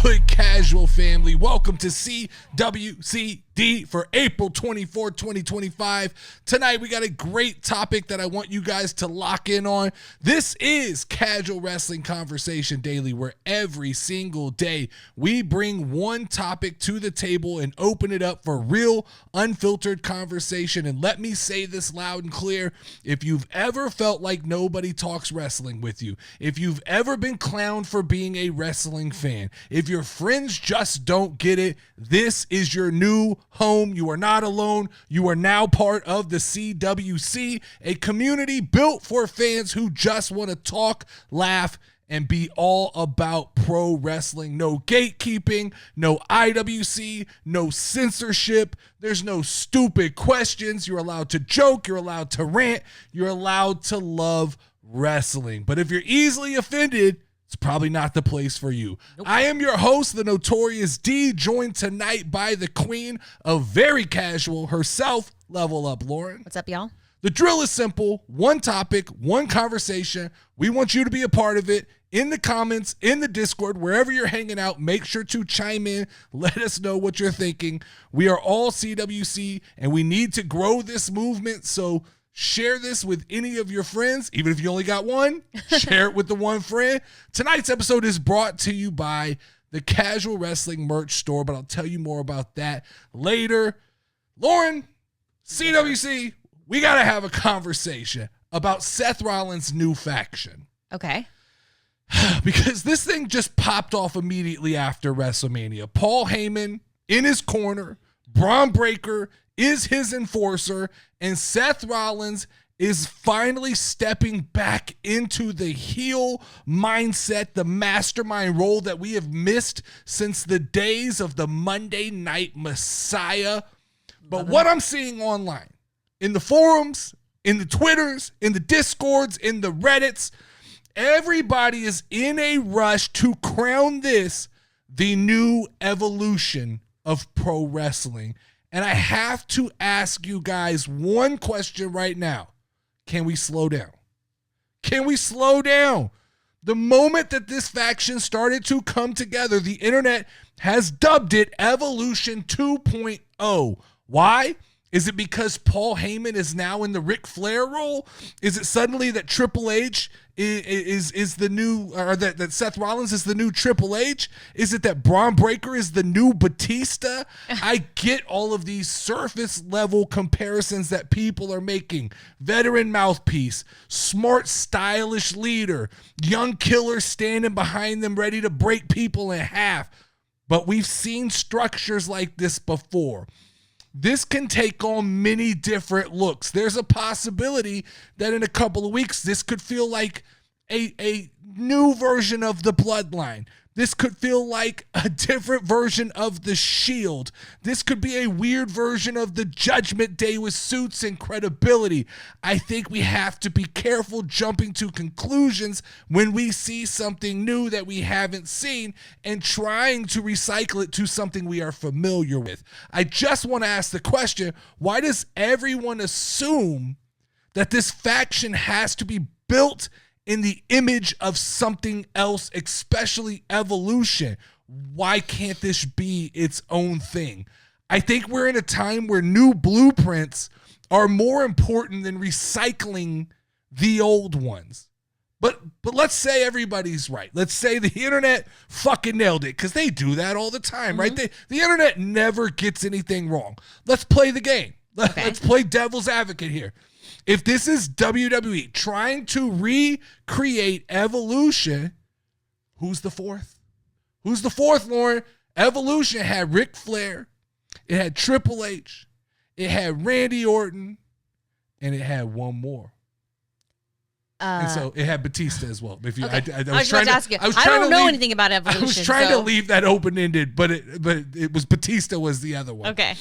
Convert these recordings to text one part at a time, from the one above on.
good, casual family? Welcome to CWCD for April 24, 2025. Tonight, we got a great topic that I want you guys to lock in on. This is Casual Wrestling Conversation Daily, where every single day we bring one topic to the table and open it up for real, unfiltered conversation. And let me say this loud and clear. If you've ever felt like nobody talks wrestling with you, if you've ever been clowned for being a wrestling fan, if your friends just don't get it, this is your new home. You are not alone. You are now part of the CWC, a community built for fans who just want to talk, laugh, and be all about pro wrestling. No gatekeeping, no IWC, no censorship. There's no stupid questions. You're allowed to joke. You're allowed to rant. You're allowed to love wrestling. But if you're easily offended, it's probably not the place for you. Nope. I am your host, the Notorious D, joined tonight by the queen of very casual herself. Level up, Lauren. What's up, y'all? The drill is simple. One topic, one conversation. We want you to be a part of it. In the comments, in the Discord, wherever you're hanging out, make sure to chime in. Let us know what you're thinking. We are all CWC, and we need to grow this movement, so share this with any of your friends. Even if you only got one, share it with the one friend. Tonight's episode is brought to you by the Casual Wrestling merch store, but I'll tell you more about that later. Lauren, CWC, we got to have a conversation about Seth Rollins' new faction. Okay. Because this thing just popped off immediately after WrestleMania. Paul Heyman in his corner, Braun Breaker is his enforcer, and Seth Rollins is finally stepping back into the heel mindset, the mastermind role that we have missed since the days of the Monday Night Messiah. But what I'm seeing online, in the forums, in the Twitters, in the Discords, in the Reddits, everybody is in a rush to crown this the new evolution of pro wrestling. And I have to ask you guys one question right now. Can we slow down? Can we slow down? The moment that this faction started to come together, the internet has dubbed it Evolution 2.0. Why? Is it because Paul Heyman is now in the Ric Flair role? Is it suddenly that Triple H is the new, or that Seth Rollins is the new Triple H? Is it that Braun Breaker is the new Batista? I get all of these surface level comparisons that people are making. Veteran mouthpiece, smart, stylish leader, young killer standing behind them ready to break people in half. But we've seen structures like this before. This can take on many different looks. There's a possibility that in a couple of weeks, this could feel like a new version of the Bloodline. This could feel like a different version of the Shield. This could be a weird version of the Judgment Day with suits and credibility. I think we have to be careful jumping to conclusions when we see something new that we haven't seen and trying to recycle it to something we are familiar with. I just want to ask the question, why does everyone assume that this faction has to be built in the image of something else, especially Evolution? Why can't this be its own thing? I think we're in a time where new blueprints are more important than recycling the old ones. But let's say everybody's right. Let's say the internet fucking nailed it, because they do that all the time, right? The internet never gets anything wrong. Let's play the game. Okay. Let's play devil's advocate here. If this is WWE trying to recreate Evolution, who's the fourth? Who's the fourth, Lauren? Evolution had Ric Flair, it had Triple H, it had Randy Orton, and it had one more. And so it had Batista as well. If you, okay. I was trying to ask you. I don't know anything about Evolution. I was trying to leave that open-ended, but it was Batista was the other one. Okay.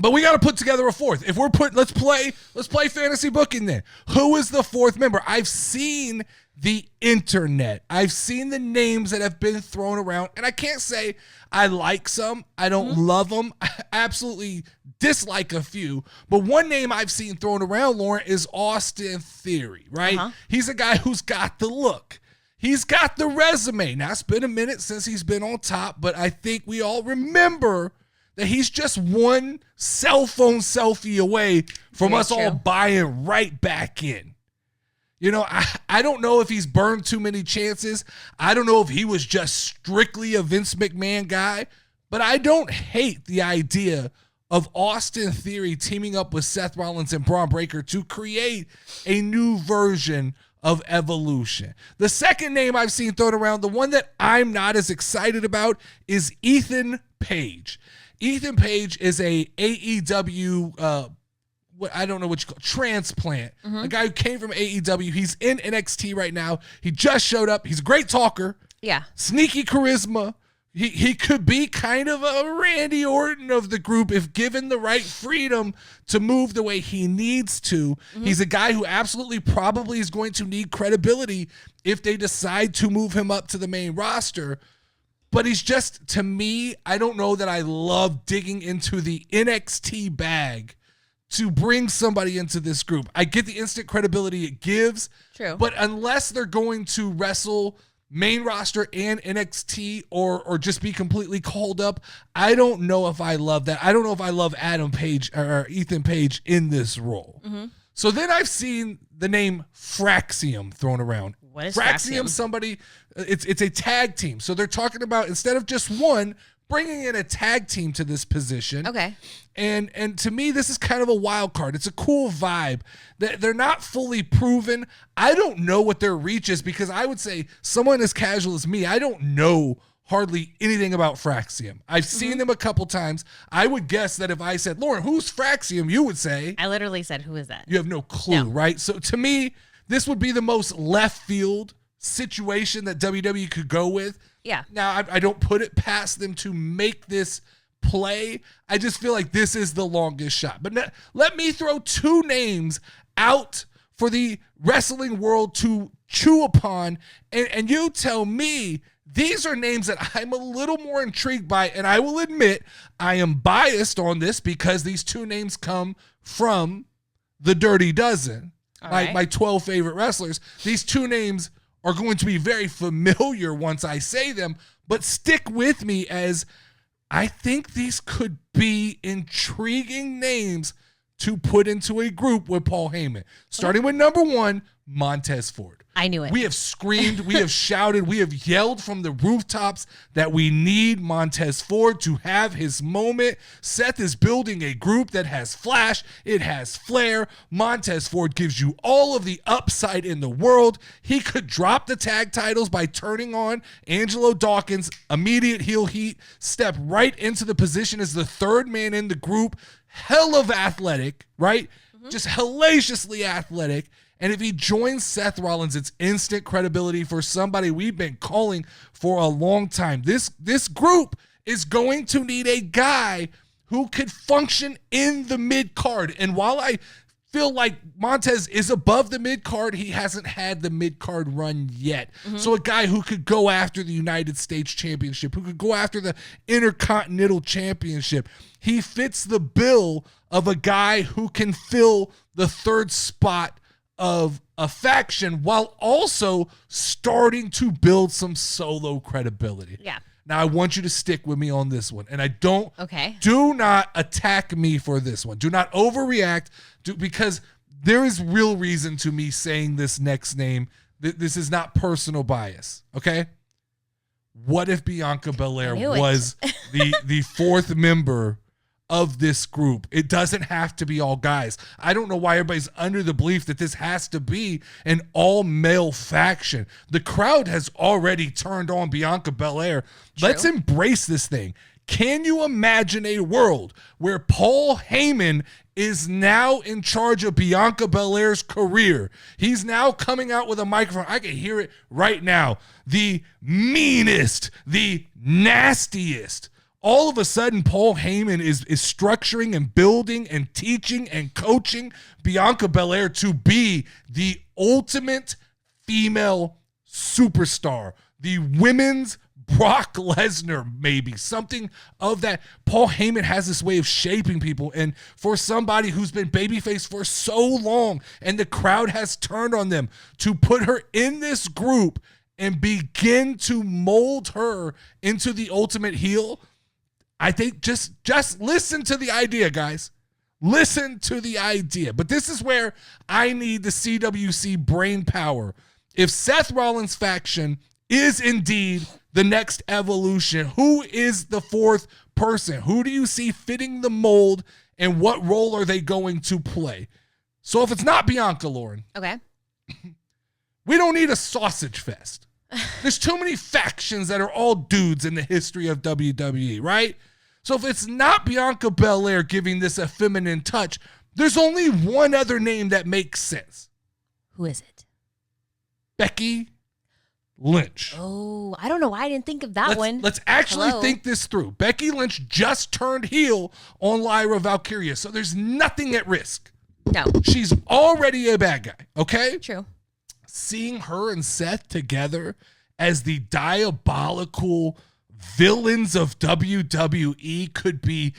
But we got to put together a fourth. If we're let's play fantasy booking then. Who is the fourth member? I've seen the internet. I've seen the names that have been thrown around, and I can't say I like some. I don't love them. I absolutely dislike a few. But one name I've seen thrown around, Lauren, is Austin Theory, right? He's a guy who's got the look. He's got the resume. Now, it's been a minute since he's been on top, but I think we all remember that he's just one cell phone selfie away from us all buying right back in. You know, I don't know if he's burned too many chances. I don't know if he was just strictly a Vince McMahon guy, but I don't hate the idea of Austin Theory teaming up with Seth Rollins and Braun Breaker to create a new version of Evolution. The second name I've seen thrown around, the one that I'm not as excited about, is Ethan Page. Ethan Page is a AEW, I don't know what you call it, transplant. A guy who came from AEW. He's in NXT right now. He just showed up. He's a great talker. Yeah. Sneaky charisma. He could be kind of a Randy Orton of the group if given the right freedom to move the way he needs to. He's a guy who absolutely probably is going to need credibility if they decide to move him up to the main roster. But he's just, to me, I don't know that I love digging into the NXT bag to bring somebody into this group. I get the instant credibility it gives. True. But unless they're going to wrestle main roster and NXT or just be completely called up, I don't know if I love that. I don't know if I love Adam Page or Ethan Page in this role. So then I've seen the name Fraxium thrown around. What is Fraxium? Somebody, it's a tag team. So they're talking about, instead of just one, bringing in a tag team to this position. Okay. And to me, this is kind of a wild card. It's a cool vibe. They're not fully proven. I don't know what their reach is, because I would say someone as casual as me, I don't know hardly anything about Fraxium. I've seen them a couple times. I would guess that if I said, Lauren, who's Fraxium? You would say. I literally said, who is that? You have no clue, right? So to me, this would be the most left field situation that WWE could go with. Yeah. Now, I don't put it past them to make this play. I just feel like this is the longest shot. But let me throw two names out for the wrestling world to chew upon, and you tell me these are names that I'm a little more intrigued by, and I will admit I am biased on this because these two names come from the Dirty Dozen, my 12 favorite wrestlers. These two names are going to be very familiar once I say them, but stick with me, as I think these could be intriguing names to put into a group with Paul Heyman. Starting with number one, Montez Ford. I knew it. We have screamed, we have shouted, we have yelled from the rooftops that we need Montez Ford to have his moment. Seth is building a group that has flash, it has flair. Montez Ford gives you all of the upside in the world. He could drop the tag titles by turning on Angelo Dawkins, immediate heel heat, step right into the position as the third man in the group. Hell of athletic, right? Just hellaciously athletic. And if he joins Seth Rollins, it's instant credibility for somebody we've been calling for a long time. This group is going to need a guy who could function in the mid-card. And while I feel like Montez is above the mid-card, he hasn't had the mid-card run yet. So a guy who could go after the United States Championship, who could go after the Intercontinental Championship. He fits the bill of a guy who can fill the third spot of a faction while also starting to build some solo credibility. Yeah. Now I want you to stick with me on this one, and Okay. Do not attack me for this one. Do not overreact, because there is real reason to me saying this next name. This is not personal bias. Okay. What if Bianca Belair was the fourth member of this group? It doesn't have to be all guys. I don't know why everybody's under the belief that this has to be an all-male faction. The crowd has already turned on Bianca Belair. Let's embrace this thing. Can you imagine a world where Paul Heyman is now in charge of Bianca Belair's career? He's now coming out with a microphone. I can hear it right now. The meanest, the nastiest. All of a sudden, Paul Heyman is structuring and building and teaching and coaching Bianca Belair to be the ultimate female superstar, the women's Brock Lesnar, maybe something of that. Paul Heyman has this way of shaping people, and for somebody who's been babyface for so long and the crowd has turned on them, to put her in this group and begin to mold her into the ultimate heel, I think just listen to the idea, guys. Listen to the idea. But this is where I need the CWC brain power. If Seth Rollins' faction is indeed the next evolution, who is the fourth person? Who do you see fitting the mold, and what role are they going to play? So if it's not Bianca, Lauren, Okay. we don't need a sausage fest. There's too many factions that are all dudes in the history of WWE, right? So if it's not Bianca Belair giving this a feminine touch, there's only one other name that makes sense. Who is it? Becky Lynch. Oh, I don't know why I didn't think of that one. Let's actually think this through. Becky Lynch just turned heel on Lyra Valkyria, so there's nothing at risk. No. She's already a bad guy, okay? True. Seeing her and Seth together as the diabolical villains of WWE could be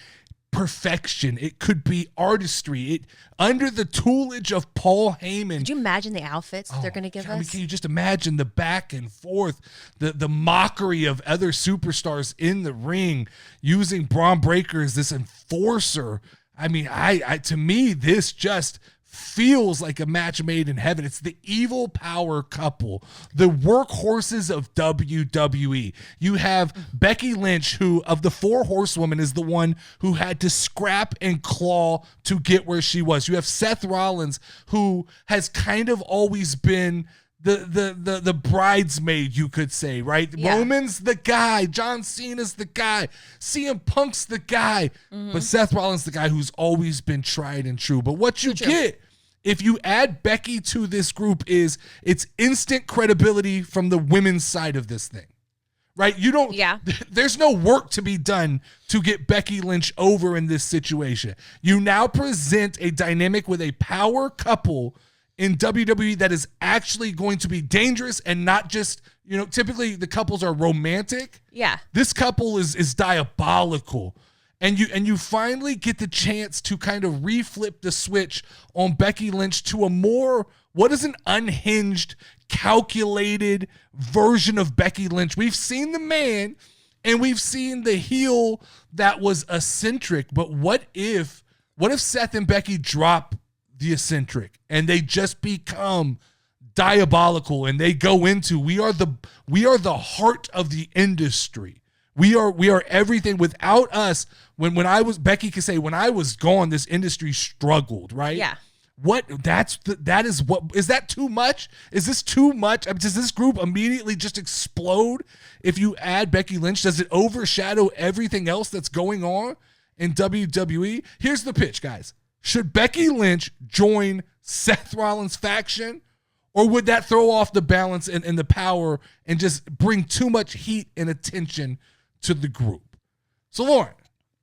perfection. It could be artistry. Under the tutelage of Paul Heyman. Could you imagine the outfits they're going to give us? Can you just imagine the back and forth, the mockery of other superstars in the ring, using Braun Breaker as this enforcer? I mean, to me, this just feels like a match made in heaven. It's the evil power couple, the workhorses of WWE. You have Becky Lynch, who of the four horsewomen is the one who had to scrap and claw to get where she was. You have Seth Rollins, who has kind of always been the bridesmaid, you could say, right? Yeah. Roman's the guy, John Cena's the guy, CM Punk's the guy, but Seth Rollins the guy who's always been tried and true. But what you get if you add Becky to this group is it's instant credibility from the women's side of this thing, right? There's no work to be done to get Becky Lynch over in this situation. You now present a dynamic with a power couple in WWE that is actually going to be dangerous and not just, typically the couples are romantic. Yeah. This couple is diabolical. And you finally get the chance to kind of reflip the switch on Becky Lynch to a more, what is an unhinged, calculated version of Becky Lynch. We've seen the man and we've seen the heel that was eccentric, but what if Seth and Becky drop the eccentric and they just become diabolical and they go into we are the heart of the industry. We are everything. Without us, Becky could say, when I was gone, this industry struggled, right? Yeah. Is that too much? Is this too much? Does this group immediately just explode if you add Becky Lynch? Does it overshadow everything else that's going on in WWE? Here's the pitch, guys. Should Becky Lynch join Seth Rollins' faction, or would that throw off the balance and the power and just bring too much heat and attention to the group? So, Lauren.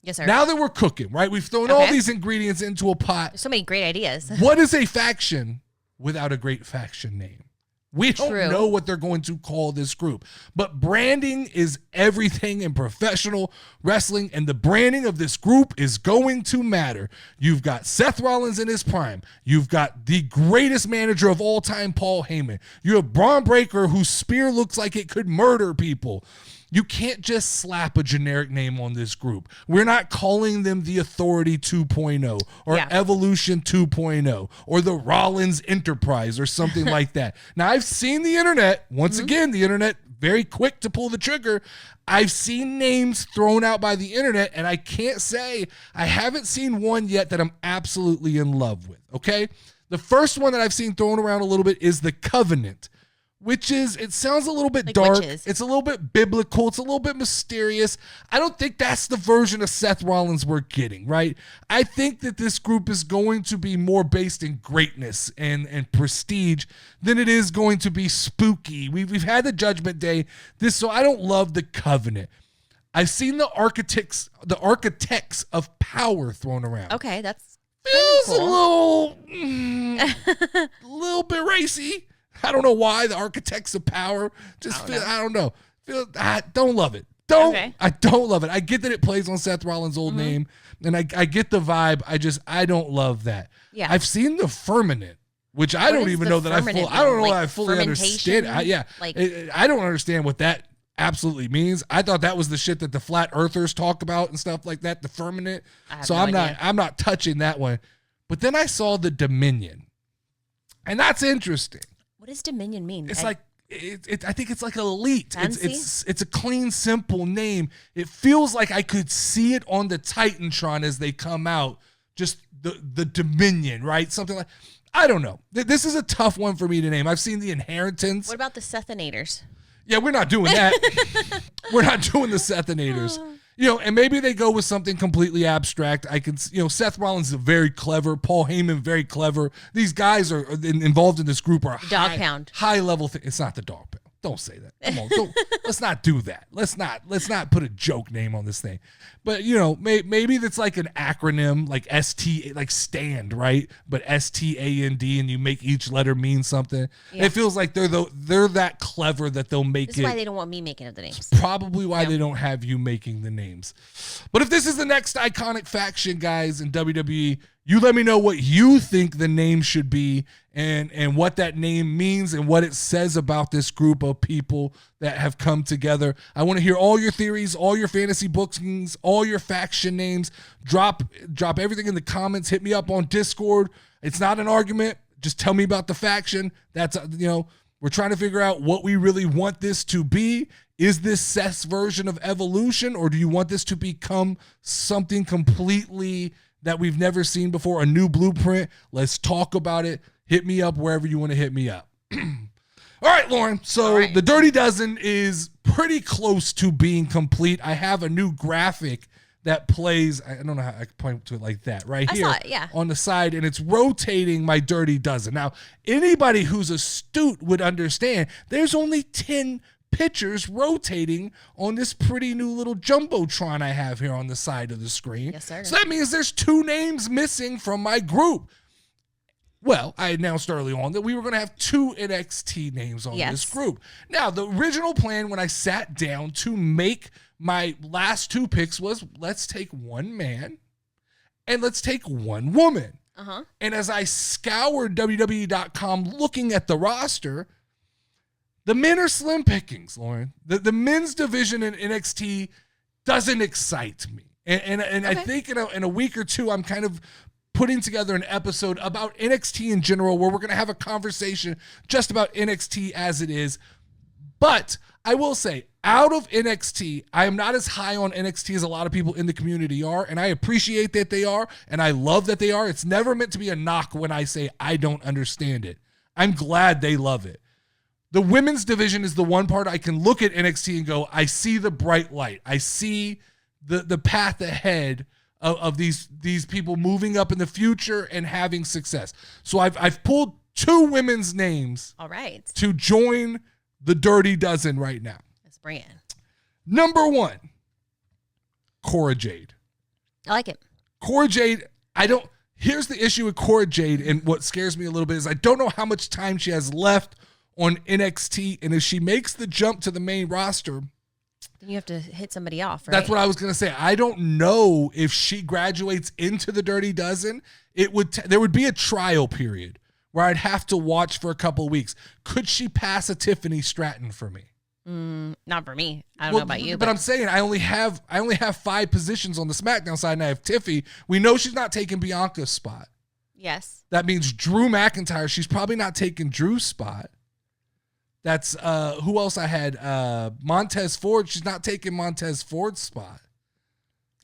Yes, sir. Now that we're cooking, right? We've thrown all these ingredients into a pot. There's so many great ideas. What is a faction without a great faction name? We don't know what they're going to call this group, but branding is everything in professional wrestling, and the branding of this group is going to matter. You've got Seth Rollins in his prime. You've got the greatest manager of all time, Paul Heyman. You have Braun Breaker, whose spear looks like it could murder people. You can't just slap a generic name on this group. We're not calling them the Authority 2.0 or Evolution 2.0 or the Rollins Enterprise or something like that. Now, I've seen the internet, once again, the internet very quick to pull the trigger. I've seen names thrown out by the internet, and I can't say I haven't seen one yet that I'm absolutely in love with, okay? The first one that I've seen thrown around a little bit is the Covenant, which it sounds a little bit dark. Witches. It's a little bit biblical. It's a little bit mysterious. I don't think that's the version of Seth Rollins we're getting, right? I think that this group is going to be more based in greatness and prestige than it is going to be spooky. We've had the Judgment Day, so I don't love the Covenant. I've seen the architects of power thrown around. Okay, that's feels cool. a little bit racy. I don't know why the architects of power I don't know. I don't love it. I don't love it. I get that it plays on Seth Rollins' old name, and I get the vibe. I don't love that. Yeah. I've seen the Firmament, which I don't even know that I don't know that I fully understand. I don't understand what that absolutely means. I thought that was the shit that the flat earthers talk about and stuff like that, the firmament. So I'm not touching that one. But then I saw the Dominion. And that's interesting. What does Dominion mean? It's like I think it's like elite. Fancy? It's a clean, simple name. It feels like I could see it on the Titantron as they come out. Just the Dominion, right? Something like, I don't know. This is a tough one for me to name. I've seen the Inheritance. What about the Sethinators? Yeah, we're not doing that. We're not doing the Sethinators. And maybe they go with something completely abstract. I can, Seth Rollins is very clever. Paul Heyman, very clever. These guys are involved in this group are high level thing. It's not the dog pound. Don't say that. Come on, let's not do that. Let's not put a joke name on this thing. But maybe that's like an acronym, like ST, like stand, right? But STAND, and you make each letter mean something. Yeah. It feels like they're that clever that they'll make it. This is why they don't want me making up the names. Probably why they don't have you making the names. But if this is the next iconic faction, guys, in WWE, you let me know what you think the name should be and what that name means and what it says about this group of people that have come together. I want to hear all your theories, all your fantasy bookings, all your faction names. Drop everything in the comments. Hit me up on Discord. It's not an argument. Just tell me about the faction. That's, we're trying to figure out what we really want this to be. Is this Seth's version of Evolution, or do you want this to become something completely that we've never seen before, a new blueprint? Let's talk about it. Hit me up wherever you want to hit me up. All right, Lauren. So the Dirty Dozen is pretty close to being complete. I have a new graphic that plays, I don't know how I can point to it like that, right here on the side, and it's rotating my Dirty Dozen. Now, anybody who's astute would understand there's only 10 pictures rotating on this pretty new little Jumbotron I have here on the side of the screen. Yes, sir. So that means there's 2 names missing from my group. Well, I announced early on that we were going to have 2 NXT names on this group. Now, the original plan when I sat down to make my last 2 picks was, let's take 1 man and let's take 1 woman. Uh-huh. And as I scoured WWE.com looking at the roster, the men are slim pickings, Lauren. The men's division in NXT doesn't excite me. And I think in a week or 2, I'm kind of putting together an episode about NXT in general where we're going to have a conversation just about NXT as it is. But I will say, out of NXT, I am not as high on NXT as a lot of people in the community are, and I appreciate that they are, and I love that they are. It's never meant to be a knock when I say I don't understand it. I'm glad they love it. The women's division is the one part I can look at NXT and go, I see the bright light. I see the path ahead of these people moving up in the future and having success. So I've pulled 2 women's names to join the Dirty Dozen right now. Let's bring it in. Number 1, Cora Jade. I like it. Cora Jade, here's the issue with Cora Jade, and what scares me a little bit is I don't know how much time she has left on NXT, and if she makes the jump to the main roster, then you have to hit somebody off, right? That's what I was going to say. I don't know if she graduates into the Dirty Dozen. There would be a trial period where I'd have to watch for a couple of weeks. Could she pass a Tiffany Stratton for me? Not for me. I don't know about you. But I'm saying I only have 5 positions on the SmackDown side, and I have Tiffy. We know she's not taking Bianca's spot. Yes. That means Drew McIntyre. She's probably not taking Drew's spot. That's who else I had? Montez Ford. She's not taking Montez Ford's spot.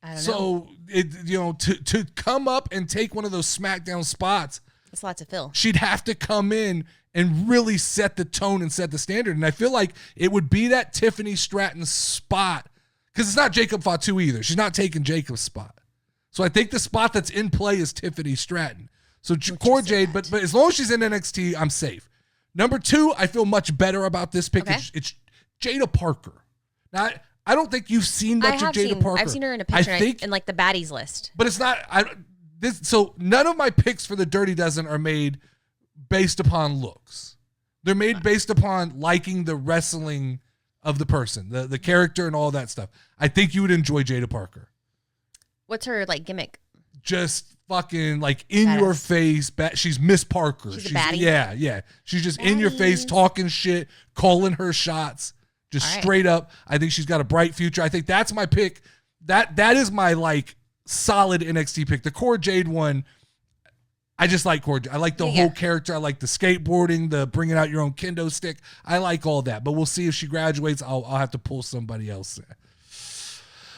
I don't know. To come up and take one of those SmackDown spots, it's a lot to fill. She'd have to come in and really set the tone and set the standard. And I feel like it would be that Tiffany Stratton spot, because it's not Jacob Fatu either. She's not taking Jacob's spot. So I think the spot that's in play is Tiffany Stratton. So Cora Jade, but as long as she's in NXT, I'm safe. Number 2, I feel much better about this pick. Okay. It's Jada Parker. Now, I don't think you've seen much of Jada Parker. I've seen her in a picture in like the baddies list. But it's not. So none of my picks for the Dirty Dozen are made based upon looks. They're made based upon liking the wrestling of the person, the character, and all that stuff. I think you would enjoy Jada Parker. What's her gimmick? just fucking like in your face. She's Miss Parker. She's a baddie. Yeah. She's just in your face, talking shit, calling her shots, just straight up. I think she's got a bright future. I think that's my pick. That is my like solid NXT pick. The Core Jade one, I just like Core. I like the whole character. I like the skateboarding, the bringing out your own kendo stick. I like all that. But we'll see if she graduates. I'll have to pull somebody else in.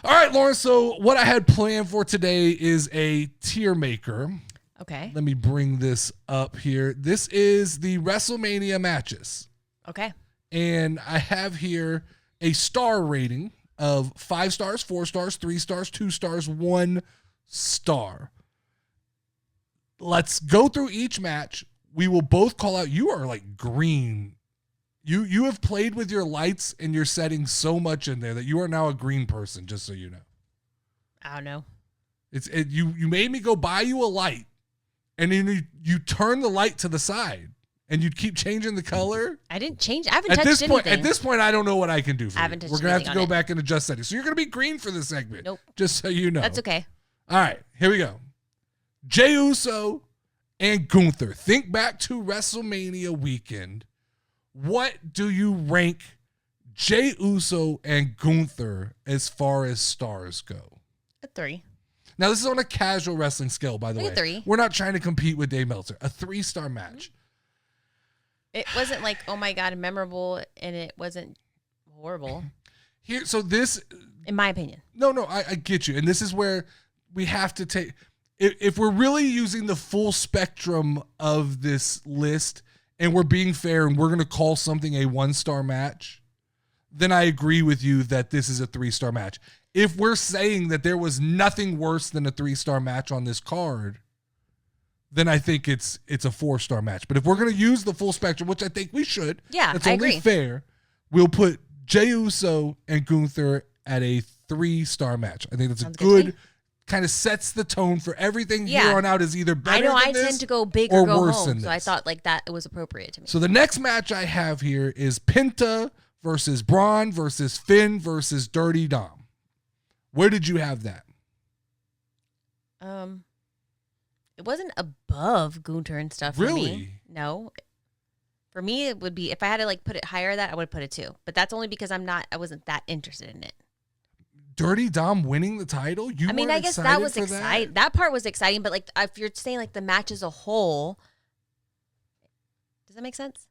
All right, Lauren. So what I had planned for today is a tier maker. Okay. Let me bring this up here. This is the WrestleMania matches. Okay. And I have here a star rating of 5 stars, 4 stars, 3 stars, 2 stars, 1 star. Let's go through each match. We will both call out. You are like green. You have played with your lights and your settings so much in there that you are now a green person, just so you know. I don't know. You made me go buy you a light, and then you turn the light to the side, and you'd keep changing the color. I didn't change. I haven't touched anything. At this point, I don't know what I can do for you. I haven't touched We're going to have to go it. back and adjust settings. So you're going to be green for this segment. Nope. Just so you know. That's okay. All right, here we go. Jey Uso and Gunther. Think back to WrestleMania weekend. What do you rank Jey Uso and Gunther as far as stars go? A 3. Now, this is on a casual wrestling scale, by the way. A 3. We're not trying to compete with Dave Meltzer. A 3-star match. It wasn't like, oh my God, memorable, and it wasn't horrible. So this... In my opinion. No, I get you. And this is where we have to take... If we're really using the full spectrum of this list... and we're being fair and we're going to call something a 1-star match, then I agree with you that this is a 3-star match. If we're saying that there was nothing worse than a 3-star match on this card, then I think it's a 4-star match. But if we're going to use the full spectrum, which I think we should, that's only fair, we'll put Jey Uso and Gunther at a 3-star match. I think that's a good kind of sets the tone for everything here on out is either better than this tend to go big or go worse home, than this. So I thought like that was appropriate to me. So the next match I have here is Penta versus Braun versus Finn versus Dirty Dom. Where did you have that? It wasn't above Gunther and stuff for me. No. For me, it would be, if I had to like put it higher that, I would put it 2. But that's only because I wasn't that interested in it. Dirty Dom winning the title? I guess that was exciting. That part was exciting, but like if you're saying like the match as a whole, does that make sense?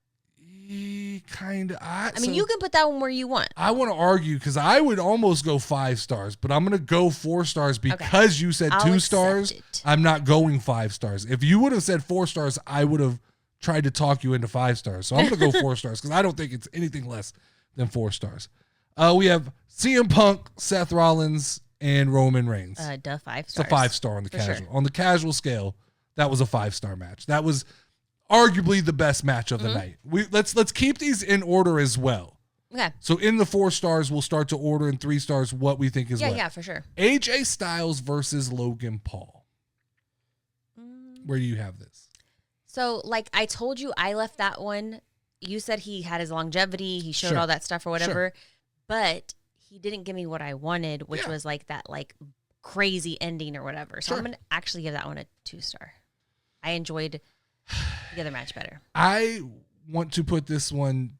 Kind of. I mean, you can put that one where you want. I want to argue because I would almost go 5 stars, but I'm going to go 4 stars because you said 2 stars. I'm not going 5 stars. If you would have said 4 stars, I would have tried to talk you into 5 stars. So I'm going to go 4 stars because I don't think it's anything less than 4 stars. We have CM Punk, Seth Rollins, and Roman Reigns. 5 stars. It's a 5-star on the casual. Sure. On the casual scale, that was a 5-star match. That was arguably the best match of the night. Let's keep these in order as well. Okay. So in the 4 stars, we'll start to order in 3 stars what we think is what. Yeah, for sure. AJ Styles versus Logan Paul. Where do you have this? So, like I told you, I left that one. You said he had his longevity. He showed all that stuff or whatever. Sure. But he didn't give me what I wanted, which was like that like crazy ending or whatever. So I'm going to actually give that one a 2-star. I enjoyed the other match better. I want to put this one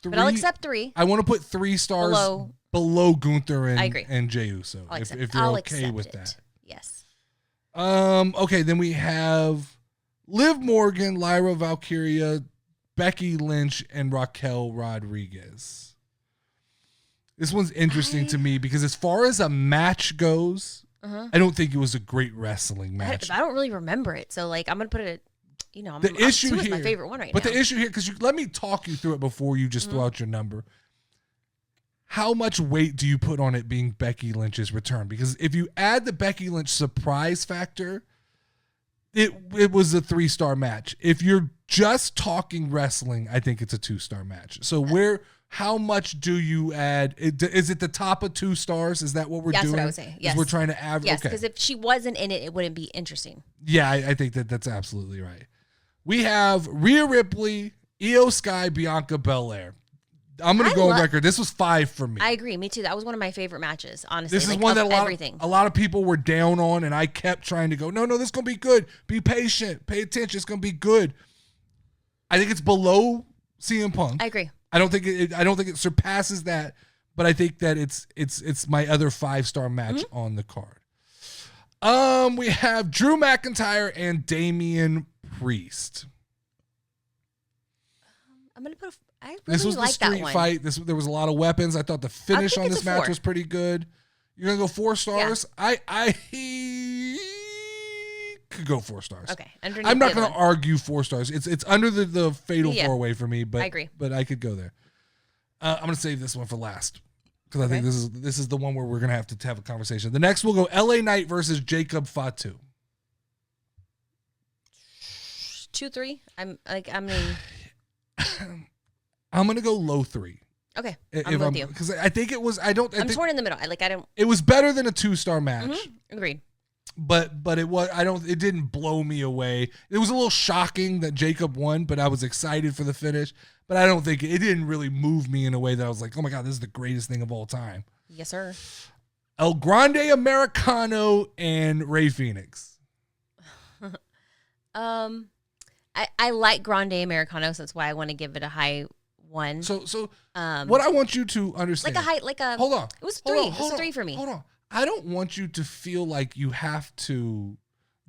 3. But I'll accept 3. I want to put 3 stars below Gunther and Jey Uso. If you're okay with that. Yes. Okay, then we have Liv Morgan, Lyra Valkyria, Becky Lynch, and Raquel Rodriguez. This one's interesting to me because as far as a match goes, I don't think it was a great wrestling match. I don't really remember it. So, like, I'm going to put it, the issue here, is my favorite one right now. But the issue here, because let me talk you through it before you just throw out your number. How much weight do you put on it being Becky Lynch's return? Because if you add the Becky Lynch surprise factor, it was a 3-star match. If you're just talking wrestling, I think it's a 2-star match. So how much do you add? Is it the top of 2 stars? Is that what we're doing? That's what I was saying. Yes. We're trying to average. Yes, because if she wasn't in it, it wouldn't be interesting. Yeah, I think that's absolutely right. We have Rhea Ripley, Io Sky, Bianca Belair. I'm going to go on record. This was 5 for me. I agree. Me too. That was one of my favorite matches, honestly. This is one that a lot of people were down on, and I kept trying to go, no, this is going to be good. Be patient. Pay attention. It's going to be good. I think it's below CM Punk. I agree. I don't think it surpasses that, but I think that it's my other 5-star match on the card. We have Drew McIntyre and Damien Priest. I'm going to put I really this was the street fight. There was a lot of weapons. I thought the finish on this match was pretty good. You're gonna go 4 stars. Yeah. I could go 4 stars. Okay, I'm not gonna argue 4 stars. It's under the fatal 4-way for me, but I agree. But I could go there. I'm gonna save this one for last because I think this is the one where we're gonna have to have a conversation. The next we'll go LA Knight versus Jacob Fatu. 2-3. I'm gonna go low 3. Okay, I'm with you because I think it was. I'm torn in the middle. It was better than a 2-star match. Agreed. But it was. It didn't blow me away. It was a little shocking that Jacob won, but I was excited for the finish. But I don't think it didn't really move me in a way that I was like, oh my god, this is the greatest thing of all time. Yes, sir. El Grande Americano and Rey Fenix. I like Grande Americano, so that's why I want to give it a high 1. So what I want you to understand, hold on. It was 3. It was 3 for me. Hold on. I don't want you to feel like you have to.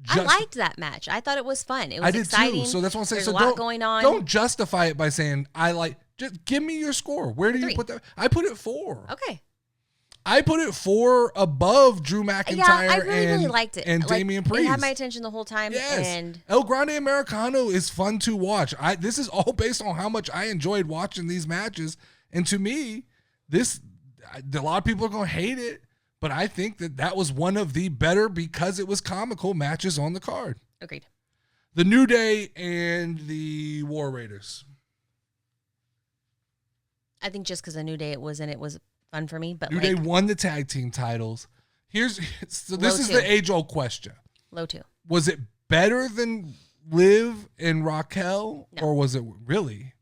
I liked that match. I thought it was fun. It was exciting. Too. So that's what I'm saying. There's a lot going on. Don't justify it by saying I like. Just give me your score. Where do you put that? I put it 4. Okay. I put it 4 above Drew McIntyre. Yeah, I really liked it. And Damien Priest. It had my attention the whole time. Yes. And El Grande Americano is fun to watch. This is all based on how much I enjoyed watching these matches. And to me, a lot of people are going to hate it, but I think that was one of the better because it was comical matches on the card. Agreed. The New Day and the War Raiders. I think just because the New Day it was fun for me, but New Day won the tag team titles. This is the age-old question. Low 2. Was it better than Liv and Raquel, or was it really?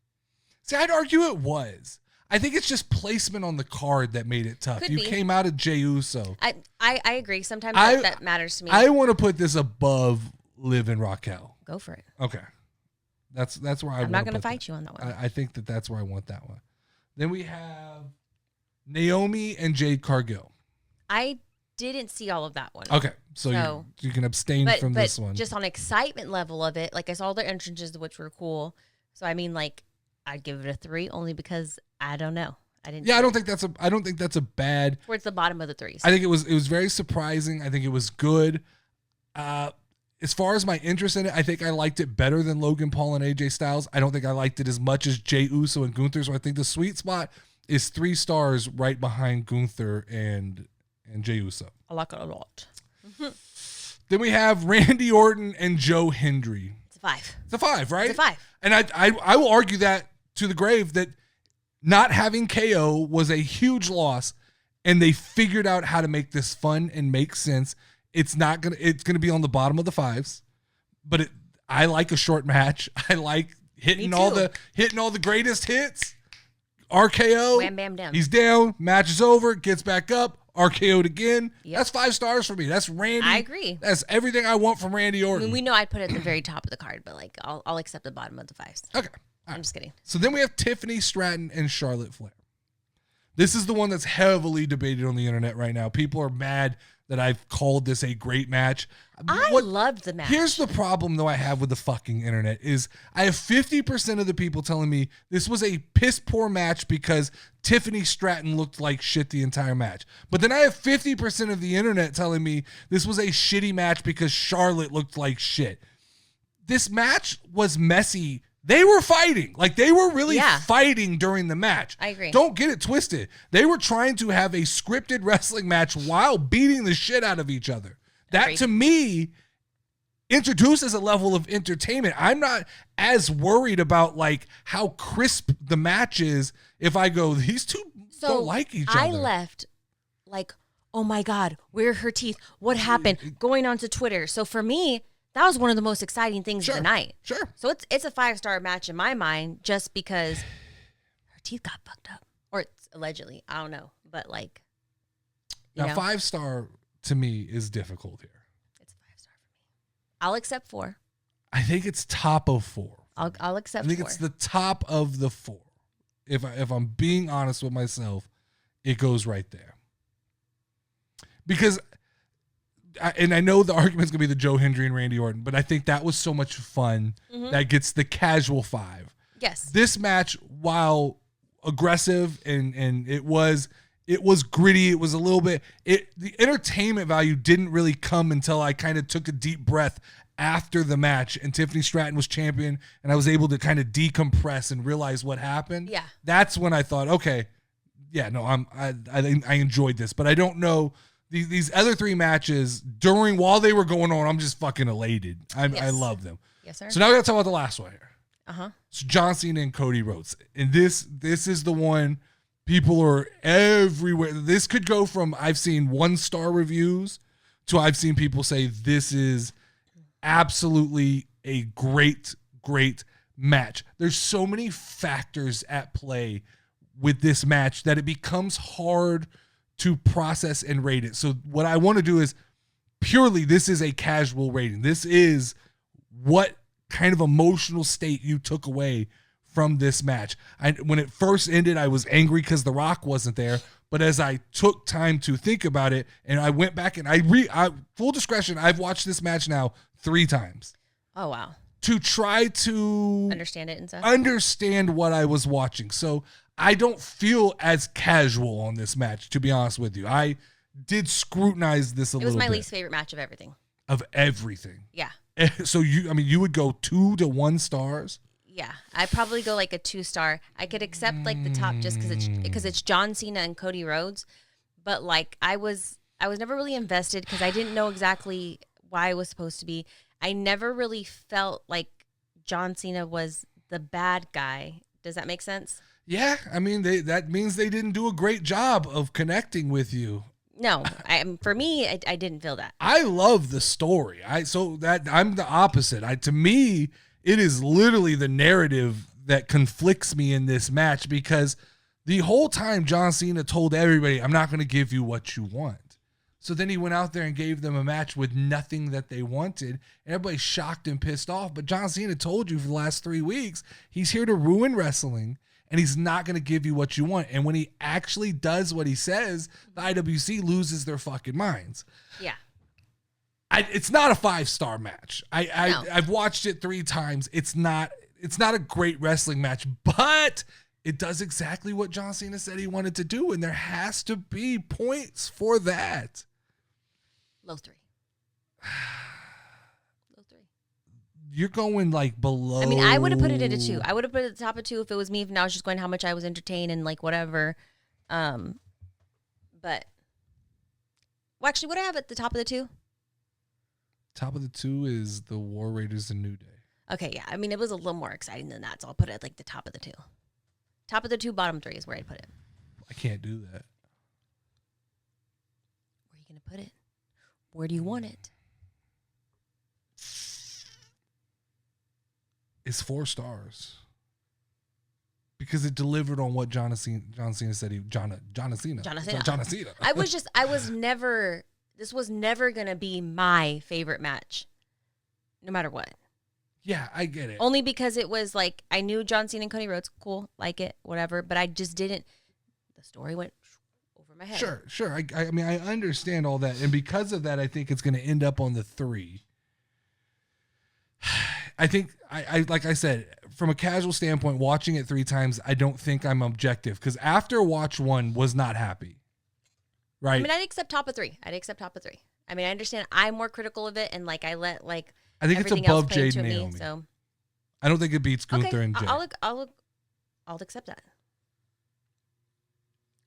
See, I'd argue it was. I think it's just placement on the card that made it tough. You came out of Jey Uso. I agree. Sometimes that matters to me. I want to put this above Liv and Raquel. Go for it. Okay, that's where I'm not going to fight you on that one. I think that's where I want that one. Then we have Naomi and Jade Cargill. I didn't see all of that one. Okay, so you can abstain from this one. Just on excitement level of it, I saw their entrances, which were cool. So I'd give it a 3 only because I don't know. I don't think that's a bad. Towards the bottom of the 3s. I think it was very surprising. I think it was good. As far as my interest in it, I think I liked it better than Logan Paul and AJ Styles. I don't think I liked it as much as Jey Uso and Gunther. So I think the sweet spot is 3 stars right behind Gunther and Jey Uso. I like it a lot. Then we have Randy Orton and Joe Hendry. It's a 5. It's a 5, right? It's a 5. And I will argue that to the grave that not having KO was a huge loss, and they figured out how to make this fun and make sense. It's gonna be on the bottom of the 5s, but I like a short match. I like hitting all the greatest hits. RKO. Wham, bam, down. He's down. Match is over. Gets back up. RKO'd again. Yep. That's 5 stars for me. That's Randy. I agree. That's everything I want from Randy Orton. We know I'd put it at the very top of the card, but I'll accept the bottom of the 5s. Okay. I'm just kidding. So then we have Tiffany Stratton and Charlotte Flair. This is the one that's heavily debated on the internet right now. People are mad that I've called this a great match. I loved the match. Here's the problem, though, I have with the fucking internet is I have 50% of the people telling me this was a piss poor match because Tiffany Stratton looked like shit the entire match. But then I have 50% of the internet telling me this was a shitty match because Charlotte looked like shit. This match was messy. They were fighting. They were really fighting during the match. I agree. Don't get it twisted. They were trying to have a scripted wrestling match while beating the shit out of each other. That, to me, introduces a level of entertainment. I'm not as worried about, how crisp the match is if I go, these two don't like each other. I left, oh, my God, where are her teeth? What happened? Going onto Twitter. So, for me, that was one of the most exciting things of the night. Sure. So it's a 5-star match in my mind just because her teeth got fucked up. Or it's allegedly. I don't know. But like, now 5-star to me is difficult here. It's a 5-star for me. I'll accept 4. I think it's top of 4. I'll accept 4. I think it's the top of the 4. If I'm being honest with myself, it goes right there. Because, and I know the argument's going to be the Joe Hendry and Randy Orton, but I think that was so much fun that gets the casual 5. Yes. This match, while aggressive and it was gritty, it was a little bit, the entertainment value didn't really come until I kind of took a deep breath after the match and Tiffany Stratton was champion and I was able to kind of decompress and realize what happened. Yeah. That's when I thought, okay, yeah, no, I enjoyed this, but I don't know these other 3 matches while they were going on. I'm just fucking elated. I love them. Yes, sir. So now we got to talk about the last one here. Uh-huh. So John Cena and Cody Rhodes. And this is the one people are everywhere. This could go from I've seen 1-star reviews to I've seen people say this is absolutely a great match. There's so many factors at play with this match that it becomes hard to process and rate it. So what I want to do is purely, this is a casual rating. This is what kind of emotional state you took away from this match. When it first ended, I was angry because The Rock wasn't there. But as I took time to think about it, and I went back and I full discretion, I've watched this match now 3 times. Oh, wow. To try to understand it and stuff. Understand what I was watching. So I don't feel as casual on this match, to be honest with you. I did scrutinize this a little bit. It was my least favorite match of everything. Of everything. Yeah. So you would go 2 to 1 stars? Yeah, I'd probably go like a 2-star. I could accept like the top just because it's John Cena and Cody Rhodes, but like I was never really invested because I didn't know exactly why it was supposed to be. I never really felt like John Cena was the bad guy. Does that make sense? Yeah, I mean that means they didn't do a great job of connecting with you. No, for me, I didn't feel that. I love the story. I'm the opposite. To me, it is literally the narrative that conflicts me in this match because the whole time John Cena told everybody, I'm not going to give you what you want. So then he went out there and gave them a match with nothing that they wanted. Everybody's shocked and pissed off. But John Cena told you for the last 3 weeks, he's here to ruin wrestling and he's not going to give you what you want. And when he actually does what he says, the IWC loses their fucking minds. Yeah. It's not a 5-star match. No. I've watched it 3 times. It's not a great wrestling match, but it does exactly what John Cena said he wanted to do, and there has to be points for that. Low 3. Low 3. You're going like below. I mean, I would have put it at a 2. I would have put it at the top of 2 if it was me. If I was just going how much I was entertained and like whatever. But well, actually, what do I have at the top of the 2? Top of the 2 is the War Raiders and New Day. Okay, yeah. I mean, it was a little more exciting than that, so I'll put it at like the top of the 2. Top of the 2, bottom 3 is where I'd put it. I can't do that. Where are you going to put it? Where do you want it? It's 4 stars. Because it delivered on what John Cena said John Cena. This was never going to be my favorite match. No matter what. Yeah, I get it. Only because it was like, I knew John Cena and Cody Rhodes, cool, like it, whatever, but I just didn't, the story went over my head. Sure. I mean, I understand all that. And because of that, I think it's going to end up on the 3. I think, I like I said, from a casual standpoint, watching it 3 times, I don't think I'm objective. Because after watch 1, was not happy. Right? I mean, I'd accept top of 3. I mean, I understand I'm more critical of it, and like I think it's above Jade and Naomi. So I don't think it beats Gunther and Jade. I'll accept that.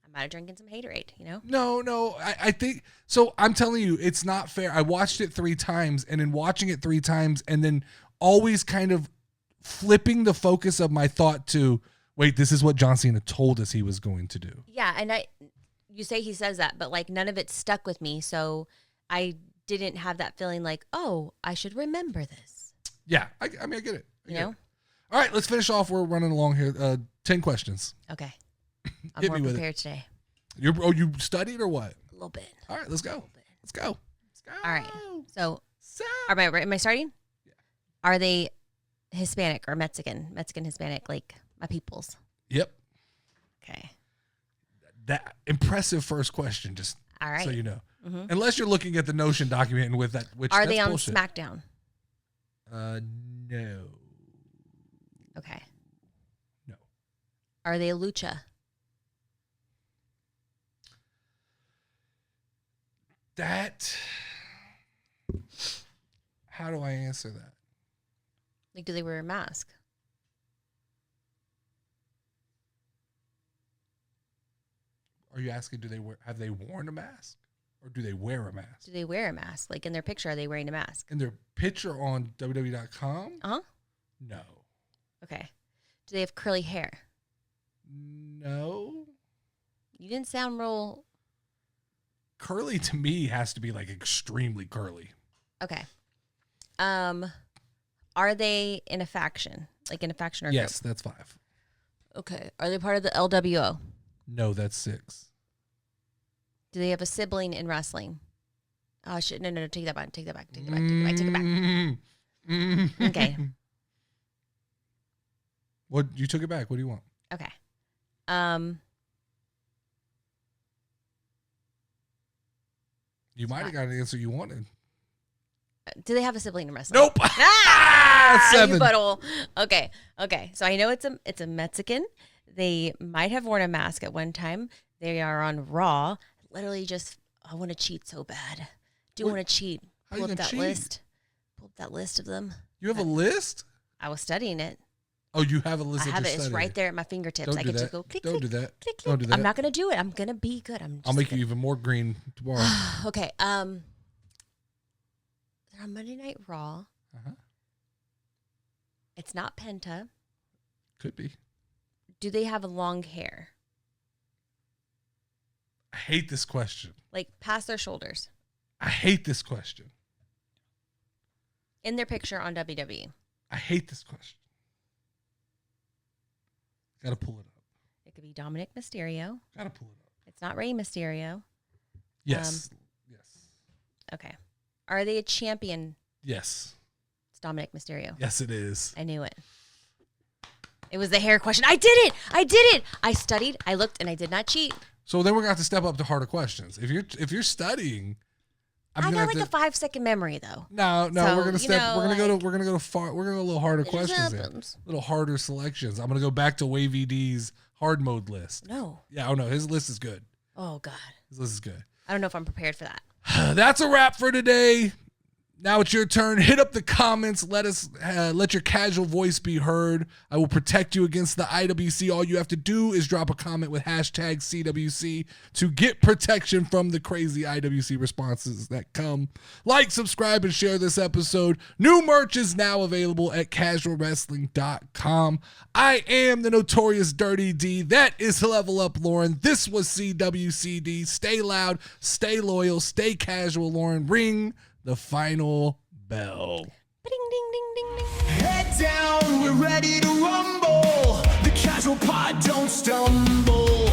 I might have drinking some haterade, you know? No. I think so. I'm telling you, it's not fair. I watched it 3 times, and in watching it 3 times, and then always kind of flipping the focus of my thought to, wait, this is what John Cena told us he was going to do. Yeah, and you say he says that, but like none of it stuck with me, so I didn't have that feeling like, oh, I should remember this. Yeah, I mean, I get it. You know? All right, let's finish off. We're running along here. 10 questions. Okay. I'm more prepared today. You studied or what? A little bit. All right, let's go. Let's go. All right. So am I starting? Yeah. Are they Hispanic or Mexican? Mexican, Hispanic, like my peoples. Yep. Okay. That impressive first question, just all right. So you know. Mm-hmm. Unless you're looking at the Notion document and with that, which are they on bullshit. SmackDown? No. Okay. No. Are they Lucha? That. How do I answer that? Like, do they wear a mask? Are you asking, have they worn a mask? Or do they wear a mask? Do they wear a mask? Like in their picture, are they wearing a mask? In their picture on WWE.com? Uh-huh. No. Okay. Do they have curly hair? No. You didn't sound real... Curly to me has to be like extremely curly. Okay. Are they in a faction? Like in a faction or yes, group? That's 5. Okay. Are they part of the LWO? No, that's 6. Do they have a sibling in wrestling? Oh shit! No, take that back. Take it back. Okay. What you took it back? What do you want? Okay. You might have got an answer you wanted. Do they have a sibling in wrestling? Nope. 7. You butthole. Okay. So I know it's a Mexican. They might have worn a mask at one time. They are on Raw. Literally I want to cheat so bad. Want to cheat. Pull up that list. Pull up that list of them. You have a list? I was studying it. Oh, you have a list. I have it. It's right there at my fingertips. I can just go click. Don't do that. Click, click. Don't do that. I'm not gonna do it. I'm gonna be good. I'll make you even more green tomorrow. Okay. They're on Monday Night Raw. Uh-huh. It's not Penta. Could be. Do they have long hair? I hate this question. Like past their shoulders. I hate this question. In their picture on WWE. I hate this question. Gotta pull it up. It could be Dominic Mysterio. Gotta pull it up. It's not Rey Mysterio. Yes. Yes. Okay. Are they a champion? Yes. It's Dominic Mysterio. Yes, it is. I knew it. It was the hair question. I did it. I studied, I looked, and I did not cheat. So then we're gonna have to step up to harder questions. If you're studying, I got like a 5-second memory though. No, so, we're gonna step. We're gonna go a little harder questions. A little harder selections. I'm gonna go back to Wavy D's hard mode list. No. Yeah. Oh no, his list is good. Oh God. His list is good. I don't know if I'm prepared for that. That's a wrap for today. Now it's your turn. Hit up the comments. Let your casual voice be heard. I will protect you against the IWC. All you have to do is drop a comment with hashtag CWC to get protection from the crazy IWC responses that come. Like, subscribe, and share this episode. New merch is now available at casualwrestling.com. I am the notorious Dirty D. That is Level Up Lauren. This was CWCD. Stay loud, stay loyal, stay casual, Lauren. Ring the final bell. Ding, ding, ding, ding, ding. Head down, we're ready to rumble. The casual pod don't stumble.